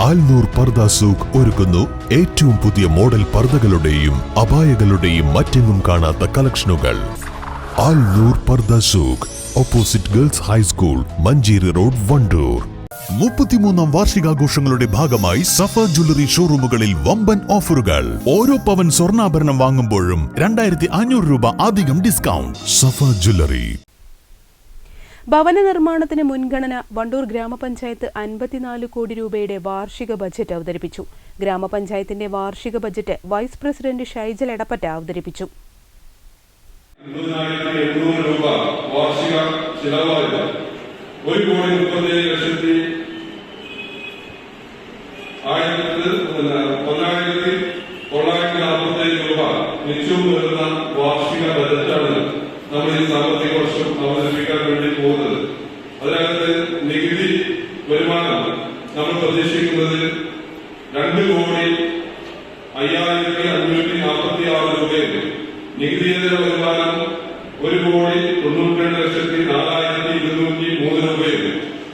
ആൽനൂർ പർദ സൂഖ് ഒരുക്കുന്നു ഏറ്റവും പുതിയ മോഡൽ പർദകളുടെയും അബായകളുടെയും മറ്റെങ്ങും കാണാത്ത കളക്ഷനുകൾ. ആൽനൂർ പർദ സൂഖ്, opposite girls high school, Manjeri road, Vandoor. 33ാം വാർഷികാഘോഷങ്ങളുടെ ഭാഗമായി സഫ ജ്വല്ലറി ഷോറൂമുകളിൽ വമ്പൻ ഓഫറുകൾ. ഓരോ പവൻ സ്വർണ്ണാഭരണം വാങ്ങുമ്പോഴും 2500 രൂപ അധികം ഡിസ്കൗണ്ട്. സഫ ജ്വല്ലറി. ഭവന നിർമ്മാണത്തിന് മുൻഗണന. വണ്ടൂർ ഗ്രാമപഞ്ചായത്ത് 54 കോടി രൂപയുടെ വാർഷിക ബജറ്റ് അവതരിപ്പിച്ചു. ഗ്രാമപഞ്ചായത്തിന്റെ വാർഷിക budget vice president Shaijal Edappatta അവതരിപ്പിച്ചു. 800 രൂപ വാർഷിക ചിലവായത് 1,37,1947 രൂപ നിശ്ചയം വരുന്ന വാർഷിക ബജറ്റാണ് നമ്മൾ ഈ സാമ്പത്തിക വർഷം അവതരിപ്പിക്കാൻ വേണ്ടി പോകുന്നത്. അതിനകത്ത് നികുതി വരുമാനം നമ്മൾ പ്രതീക്ഷിക്കുന്നത് 2,05,546 രൂപയാണ്. നികുതിയേതര വരുമാനം 1,92,04,203 രൂപയാണ്.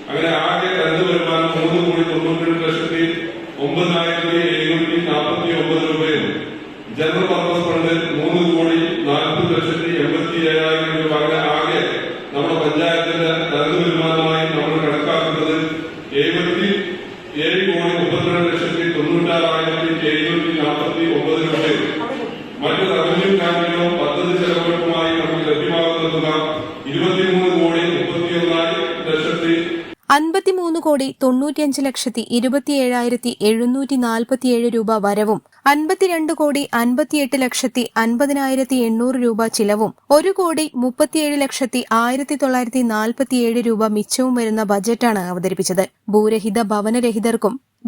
അങ്ങനെ ആകെ കരുത് വരുമാനം 3,92,09,749 രൂപയാണ്. ജനറൽ പർപ്പസ് ഫണ്ട് 3,40,87,000 രൂപ. അങ്ങനെ ആകെ നമ്മുടെ പഞ്ചായത്തിന്റെ കരുത് വരുമാനമായി നമ്മൾ കണക്കാക്കുന്നത് 77,32,96,749 രൂപയാണ്. മറ്റ് റവന്യൂ ക്യാമ്പിനോ പദ്ധതി ചെലവുകൾക്കുമായി നമുക്ക് ലഭ്യമാകുന്ന തുക 53,95,27,747 രൂപ വരവും 52,58,50,800 രൂപ ചിലവും 1,37,147,947 രൂപ മിച്ചവും വരുന്ന ബജറ്റാണ് അവതരിപ്പിച്ചത്. ഭൂരഹിത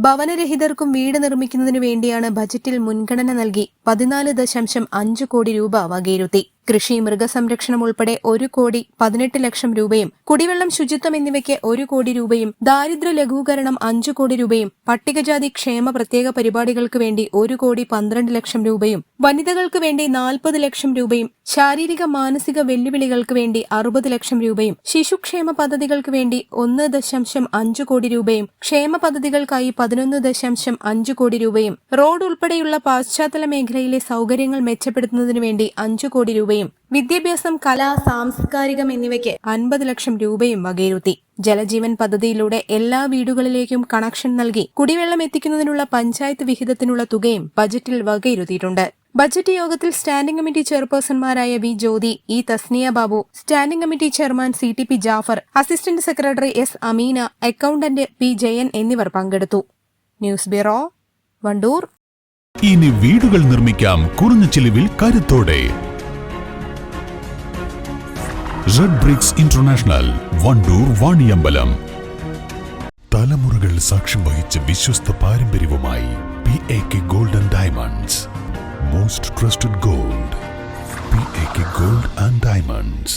ഭവനരഹിതർക്കും വീട് നിർമ്മിക്കുന്നതിനു വേണ്ടിയാണ് ബജറ്റിൽ മുൻഗണന നൽകി 14.5 കോടി രൂപ വകയിരുത്തി. കൃഷി, മൃഗസംരക്ഷണം ഉൾപ്പെടെ 1,18,00,000 രൂപയും, കുടിവെള്ളം, ശുചിത്വം എന്നിവയ്ക്ക് 1 കോടി രൂപയും, ദാരിദ്ര്യ ലഘൂകരണം 5 കോടി രൂപയും, പട്ടികജാതി ക്ഷേമ പ്രത്യേക പരിപാടികൾക്ക് വേണ്ടി 1,12,00,000 രൂപയും, വനിതകൾക്ക് വേണ്ടി 40,00,000 രൂപയും, ശാരീരിക മാനസിക വെല്ലുവിളികൾക്ക് വേണ്ടി 60,00,000 രൂപയും, ശിശുക്ഷേമ പദ്ധതികൾക്ക് വേണ്ടി 1.5 കോടി രൂപയും, ക്ഷേമ പദ്ധതികൾക്കായി 11.5 കോടി രൂപയും, റോഡ് ഉൾപ്പെടെയുള്ള പാശ്ചാത്തല മേഖലയിലെ സൌകര്യങ്ങൾ മെച്ചപ്പെടുത്തുന്നതിനു വേണ്ടി 5 കോടി രൂപയും, വിദ്യാഭ്യാസം, കല, സാംസ്കാരികം എന്നിവയ്ക്ക് 50,00,000 രൂപയും വകയിരുത്തി. ജലജീവൻ പദ്ധതിയിലൂടെ എല്ലാ വീടുകളിലേക്കും കണക്ഷൻ നൽകി കുടിവെള്ളം എത്തിക്കുന്നതിനുള്ള പഞ്ചായത്ത് വിഹിതത്തിനുള്ള തുകയും ബജറ്റിൽ വകയിരുത്തിയിട്ടുണ്ട്. ബജറ്റ് യോഗത്തിൽ സ്റ്റാൻഡിംഗ് കമ്മിറ്റി ചെയർപേഴ്സൺമാരായ V Jyothi, E Thasniya Babu, standing committee chairman CTP Jafar, assistant secretary S Ameena, accountant P Jayan എന്നിവർ പങ്കെടുത്തു. News bureau, Vandoor. ഇനി വീടുകൾ നിർമ്മിക്കാം കുറഞ്ഞ ചിലവിൽ കരുത്തോടെ. Red bricks international, Vandoor, Vaniyambalam. തലമുറകൾ സാക്ഷ്യം വഹിച്ച വിശ്വസ്ത പാരമ്പര്യവുമായി PAK Gold and Diamonds. Most trusted gold. PAK Gold and Diamonds.